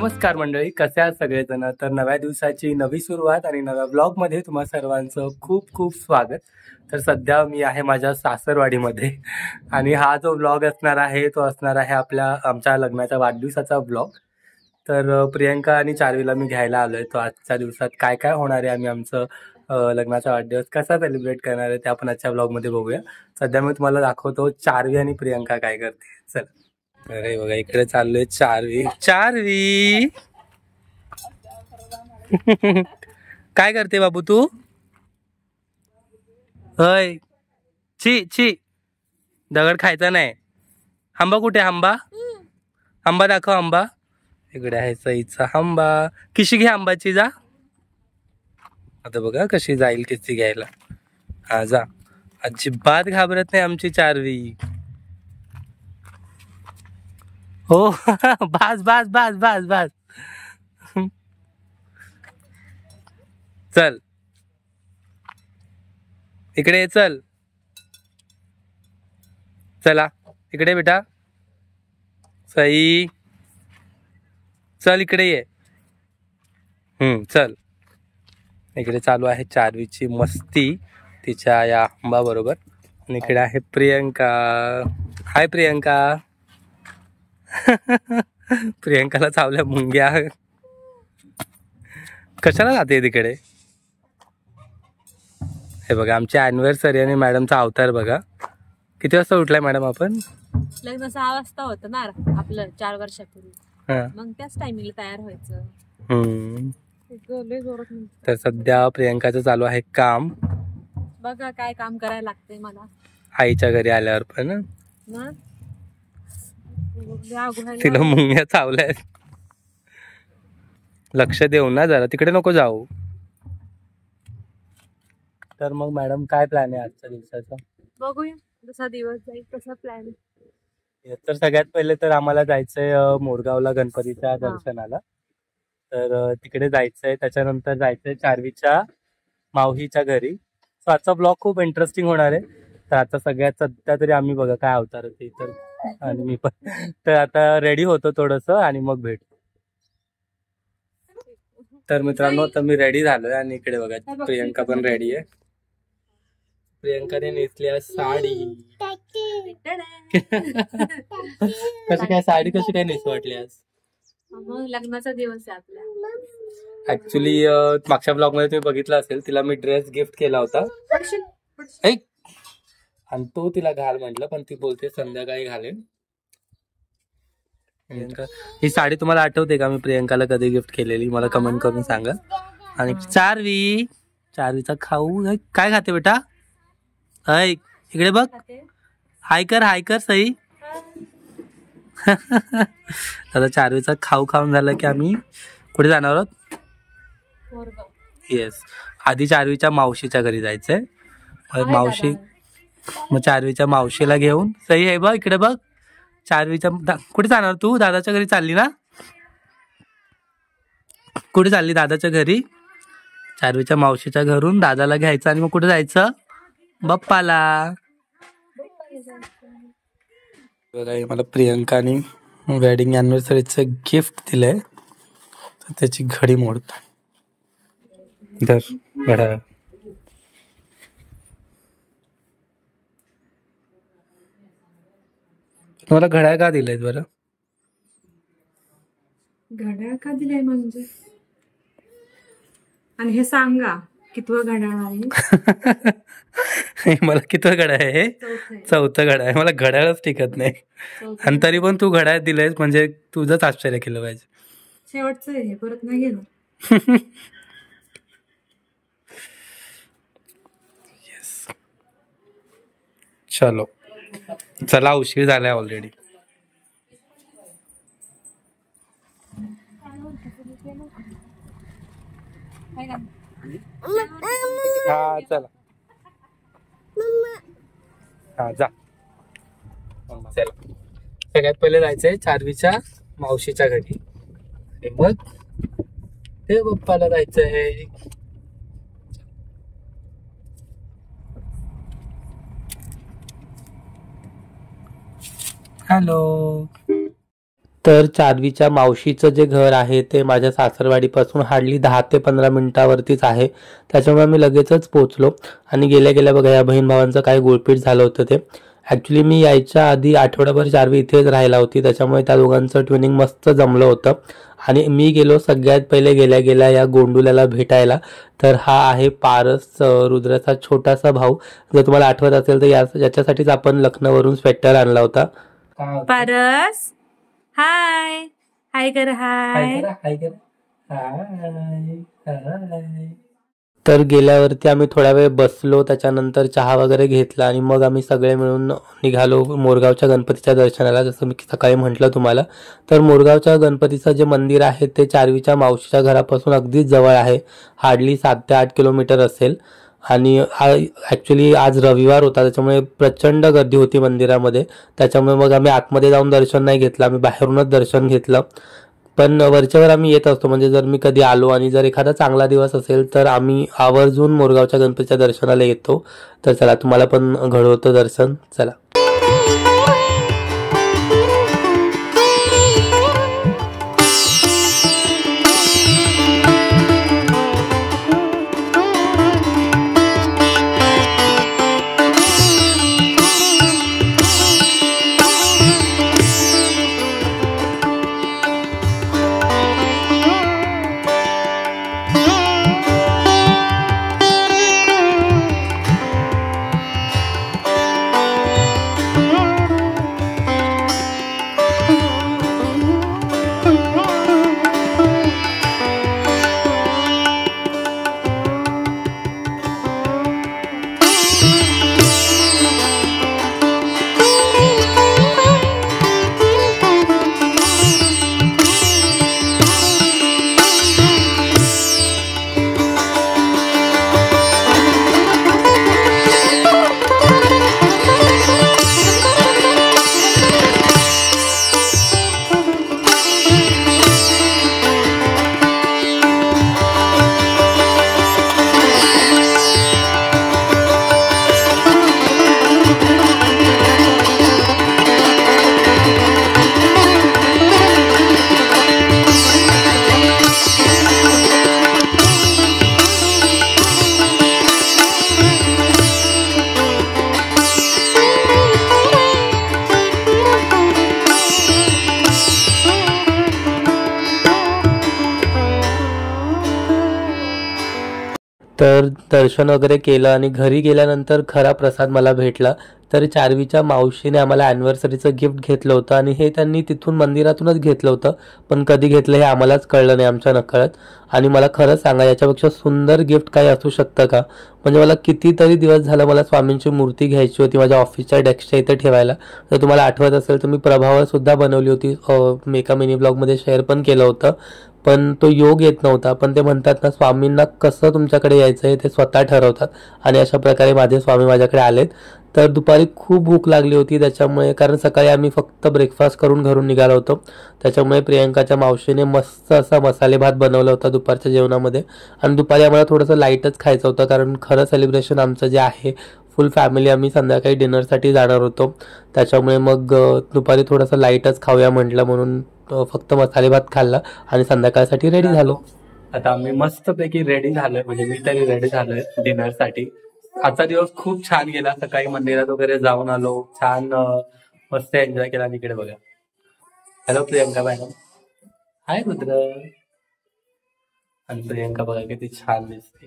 नमस्कार मंडळी, कसे आहात सगळेजण? तर नव्या दिवसाची नवी सुरुवात आणि नव्या ब्लॉगमध्ये तुम्हा सर्वांचं खूप खूप स्वागत. तर सध्या मी आहे माझ्या सासरवाडीमध्ये आणि हा जो ब्लॉग असणार आहे तो असणार आहे आमच्या लग्नाच्या वाढदिवसाचा ब्लॉग. तर प्रियंका आणि चार्वीला मी घ्यायला आलोय. तो आजच्या दिवसात काय काय होणार आहे, आम्ही आमचं लग्नाचा वाढदिवस कसा सेलिब्रेट करणार आहे ते आपण आजच्या ब्लॉगमध्ये बघूया. सध्या मी तुम्हाला दाखवतो चार्वी आणि प्रियंका काय करते. चल. अरे बघा, इकडे चाललोय चार्वी. चार्वी काय करते बाबू तू? होय, ची ची, दगड खायचा नाही. आंबा कुठे? आंबा आंबा दाखव. आंबा इकडे आहे, सईचा आंबा. किशी घे आंबाची, जा. आता बघा कशी जाईल किसी घ्यायला. हा जा. अजिबात घाबरत नाही आमची चार्वी. हो बास बास बास बास बास. चल इकडे ये, चल. चला इकडे बेटा. सई चल इकडे ये. चल. इकडे चालू आहे चार्वीची मस्ती तिच्या या आंबा बरोबर. आणि इकडे आहे प्रियंका. हाय प्रियंका. प्रियंकाला चावल्या मुंग्या. कशाला जाते तिकडे? हे बघा आमची अॅनिव्हर्सरी आणि मॅडमचा अवतार बघा. किती वाजता उठलाय मॅडम आपण? लग्न 6 वाजता होतं ना आपलं 4 वर्षापूर्वी. मग त्याच टायमिंगला तयार व्हायचं. तर सध्या प्रियंकाचं चालू आहे काम. बघा काय काम करायला लागतंय मला आईच्या घरी आल्यावर पण ना. तिला मुंग्या चावल्या. लक्ष देऊ ना जरा, तिकडे नको जाऊ. तर मग मॅडम काय प्लॅन आहे आजच्या दिवसाचा? बघूया जसा दिवस जाईल तसा प्लॅन. तर सगळ्यात पहिले तर आम्हाला जायचंय मोरगावला गणपतीच्या दर्शनाला. तर तिकडे जायचंय. त्याच्यानंतर जायचंय चार्वीच्या मावशीच्या घरी. सो आजचा ब्लॉग खूप इंटरेस्टिंग होणार आहे. तर आता सगळ्यात सध्या तरी आम्ही बघा काय अवतार होते तर, आणि मी पण तर आता रेडी होतो थोडस आणि मग भेट. तर मित्रांनो आता मी रेडी झालोय आणि इकडे बघा प्रियंका पण रेडी आहे. प्रियंकाने नेसली आहे साडी. कशी काय साडी कशी काय नेसू वाटली आज? लग्नाचा दिवस आहे आपला. ऍक्च्युली मागच्या ब्लॉग मध्ये तुम्ही बघितलं असेल, तिला मी ड्रेस गिफ्ट केला होता आणि तो तिला घाल म्हटलं, पण ती बोलते संध्याकाळी घालेन. ही साडी तुम्हाला आठवते का? मी प्रियंकाला कधी गिफ्ट केलेली मला कमेंट करून सांगा. आणि चार्वीचा खाऊ काय खाते बेटा? ऐक इकडे बघ. हाय कर सई. आता चार्वीचा खाऊ खाऊन झालं की आम्ही कुठे जाणार आहोत? येस, आधी चार्वीच्या मावशीच्या घरी जायचंय. मावशी, मग चार्वीच्या मावशीला घेऊन सई आहे बघ इकडे बघ. चार्वीच्या कुठे जाणार तू? दादाच्या घरी चालली ना? कुठे चालली? दादाच्या घरी. चार्वीच्या मावशीच्या घरून दादाला घ्यायचं आणि मग कुठे जायचं? बाप्पाला. बघा मला प्रियंकाने वेडिंग अॅनिव्हर्सरीचं गिफ्ट दिलंय. तर त्याची घडी मोडतो. धर घड्याळ. तुम्हाला घड्याळ का दिलंय बरं? घड्याळ का दिलंय म्हणजे? आणि हे सांगा कितवं घड्याळ आहे? मला कितवं घड्याळ आहे? चौथं घड्याळ आहे. मला घड्याळच टिकत नाही. आणि तरी पण तू घड्याळ दिलंयस म्हणजे तुझंच आश्चर्य केलं पाहिजे. शेवटचं आहे, परत नाही गेलं. येस. चलो चला, उशीर झालाय ऑलरेडी. हा चला. हा जा. चला सगळ्यात पहिले जायचंय चार्वीच्या मावशीच्या घरी. मग ते बाप्पाला जायचंय. हॅलो. तर चार्वीच्या मावशीचं जे घर आहे ते माझ्या सासरवाडीपासून हार्डली 10 ते 15 मिनिटावरतीच आहे, त्याच्यामुळे मी लगेचच पोचलो. आणि गेल्या गेल्या बघा या बहीण भावांचं काय गुळपीट झालं होतं ते. ॲक्च्युली मी यायच्या आधी आठवडाभर चार्वी इथेच राहायला होती, त्याच्यामुळे त्या दोघांचं ट्युनिंग मस्त जमलं होतं. आणि मी गेलो सगळ्यात पहिले गेल्या गेल्या या गोंडुल्याला भेटायला. तर हा आहे पारस, रुद्राचा छोटासा भाऊ. जर तुम्हाला आठवत असेल तर याच्यासाठीच आपण लखनौवरून स्वेटर आणला होता. पारस हाय हाय कर हाय. तर गेल्यावरती आम्ही थोडा वेळ बसलो, त्याच्यानंतर चहा वगैरे घेतला आणि मग आम्ही सगळे मिळून निघालो मोरगावच्या गणपतीच्या दर्शनाला. जसं मी सकाळी म्हटलं तुम्हाला, तर मोरगावच्या गणपतीचं जे मंदिर आहे ते चार्वीच्या मावशीच्या घरापासून अगदीच जवळ आहे, हार्डली 7 ते 8 किलोमीटर असेल. आणि ॲक्च्युली आज रविवार होता, त्याच्यामुळे प्रचंड गर्दी होती मंदिरामध्ये. त्याच्यामुळे मग आम्ही आतमध्ये जाऊन दर्शन नाही घेतलं, आम्ही बाहेरूनच दर्शन घेतलं. पण वरच्यावर आम्ही येत असतो, म्हणजे जर मी कधी आलो आणि जर एखादा चांगला दिवस असेल तर आम्ही आवर्जून मोरगावच्या गणपतीच्या दर्शनाला येतो. तर चला तुम्हाला पण घडवतो दर्शन. चला. तर दर्शन वगैरे केलं आणि घरी गेल्यानंतर खरा प्रसाद मला भेटला. तर चार्वीच्या मावशीने आम्हाला ॲनिव्हर्सरीचं गिफ्ट घेतलं होतं आणि हे त्यांनी तिथून मंदिरातूनच घेतलं होतं, पण कधी घेतलं हे आम्हालाच कळलं नाही आमच्या नकळत. आणि मला खरं सांगा, याच्यापेक्षा सुंदर गिफ्ट काय असू शकतं का? म्हणजे मला कितीतरी दिवस झालं मला स्वामींची मूर्ती घ्यायची होती माझ्या ऑफिसच्या डेस्कच्या इथे ठेवायला. तर तुम्हाला आठवत असेल तर मी प्रभावसुद्धा बनवली होती, मी एका मिनी ब्लॉगमध्ये शेअर पण केलं होतं. पण तो योग येत नव्हता. पण ते म्हणतात ना, स्वामींना कसं तुमच्याकडे यायचं आहे ते स्वतः ठरवतात, आणि अशा प्रकारे माझे स्वामी माझ्याकडे आलेत. तर दुपारी खूप भूक लागली होती, त्याच्यामुळे कारण सकाळी आम्ही फक्त ब्रेकफास्ट करून घरून निघालो होतो, त्याच्यामुळे प्रियंकाच्या मावशीने मस्त असा मसाले भात बनवला होता दुपारच्या जेवणामध्ये. आणि दुपारी आम्हाला थोडंसं लाईटच खायचं होतं, कारण खरं सेलिब्रेशन आमचं जे आहे फुल फॅमिली आम्ही संध्याकाळी डिनरसाठी जाणार होतो. त्याच्यामुळे मग दुपारी थोडंसं लाईटच खाऊया म्हटलं, म्हणून फक्त मसाले भात खाल्ला आणि संध्याकाळसाठी रेडी झालो. आता आम्ही मस्तपैकी रेडी झालोय, म्हणजे मी तरी रेडी झालोय डिनरसाठी. आजचा दिवस खूप छान गेला, सकाळी मंदिरात वगैरे जाऊन आलो, छान मस्त एन्जॉय केला. इकडे बघा, हॅलो प्रियंका मॅडम, हाय रुद्र. आणि प्रियंका बघा किती छान दिसते.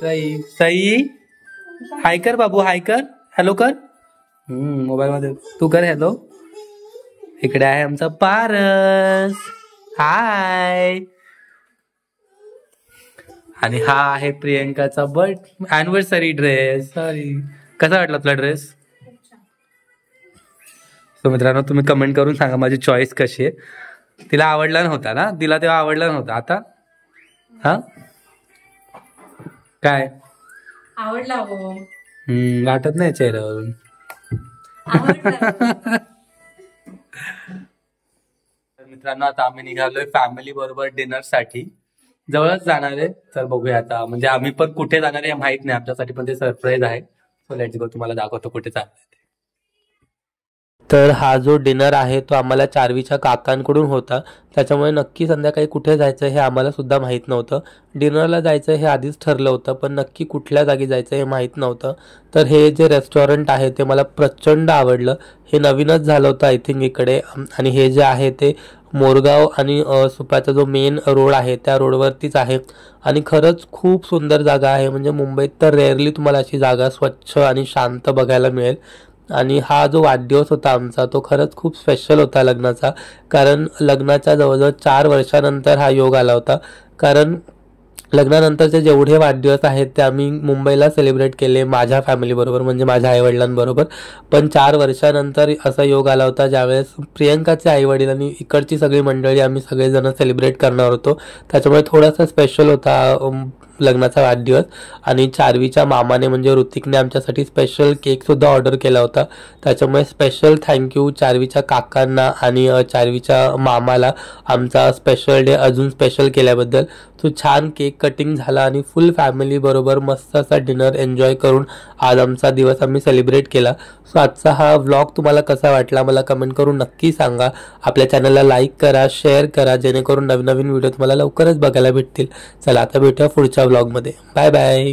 सई सई हाय कर बाबू, हाय कर, हॅलो कर. मोबाईल मध्ये तू कर हॅलो. इकडे आहे आमचा पारस, हाय. आणि हा आहे प्रियंकाचा अॅनिव्हर्सरी ड्रेस. सॉरी, कसा वाटला तुला ड्रेस? सो मित्रांनो, तुम्ही कमेंट करून सांगा माझी चॉईस कशी आहे. तिला आवडला नव्हता ना, तिला तेव्हा आवडला नव्हता, आता हा काय आवडला हो. वाटत नाही चेहऱ्यावरून. मित्रांनो, आता आम्ही निघालोय फॅमिली बरोबर डिनर साठी, जवळच जाणार आहे. तर बघूया आता, म्हणजे आम्ही पण कुठे जाणार आहे माहित नाही आमच्यासाठी, पण ते सरप्राईज आहे. सो लेट्स गो, तुम्हाला दाखवतो कुठे चाललंय. तर हा जो डिनर आहे तो आम्हाला चार्वीच्या काकांकडून होता, त्याच्यामुळे नक्की संध्याकाळी कुठे जायचं हे आम्हाला सुद्धा माहीत नव्हतं. डिनरला जायचं हे आधीच ठरलं होतं, पण नक्की कुठल्या जागी जायचं हे माहीत नव्हतं. तर हे जे रेस्टॉरंट आहे ते मला प्रचंड आवडलं. हे नवीनच झालं होतं आय थिंक इकडे, आणि हे जे आहे ते मोरगाव आणि सुपाचा जो मेन रोड आहे त्या रोडवरतीच आहे. आणि खरंच खूप सुंदर जागा आहे. म्हणजे मुंबईत तर रेअरली तुम्हाला अशी जागा स्वच्छ आणि शांत बघायला मिळेल. आणि हा जो वाढदिवस होता आमचा तो खरंच खूप स्पेशल होता लग्नाचा, कारण लग्नाच्या जवळजवळ 4 वर्षानंतर हा योग आला होता. कारण लग्नानंतरचे जेवढे वाढदिवस आहेत ते आम्ही मुंबईला सेलिब्रेट केले माझ्या फॅमिलीबरोबर, म्हणजे माझ्या आईवडिलांबरोबर. पण 4 वर्षानंतर असा योग आला होता ज्यावेळेस प्रियंकाचे आईवडील आणि इकडची सगळी मंडळी आम्ही सगळेजण सेलिब्रेट करणार होतो. त्याच्यामुळे थोडासा स्पेशल होता लग्नाचा वाढदिवस. आणि चार्वीच्या मामाने म्हणजे ऋतिकने आमच्यासाठी स्पेशल केकसुद्धा ऑर्डर केला होता. त्याच्यामुळे स्पेशल थँक्यू चार्वीच्या काकांना आणि चार्वीच्या मामाला आमचा स्पेशल डे अजून स्पेशल केल्याबद्दल. तो छान केक कटिंग झाला आणि फुल फॅमिलीबरोबर मस्त असा डिनर एन्जॉय करून आज आमचा दिवस आम्ही सेलिब्रेट केला. सो आजचा हा व्लॉग तुम्हाला कसा वाटला मला कमेंट करून नक्की सांगा. आपल्या चॅनलला लाईक करा, शेअर करा, जेणेकरून नवीन नवीन व्हिडिओ तुम्हाला लवकरच बघायला भेटतील. चला आता भेटूया पुढच्या व्लॉगमध्ये. Bye bye.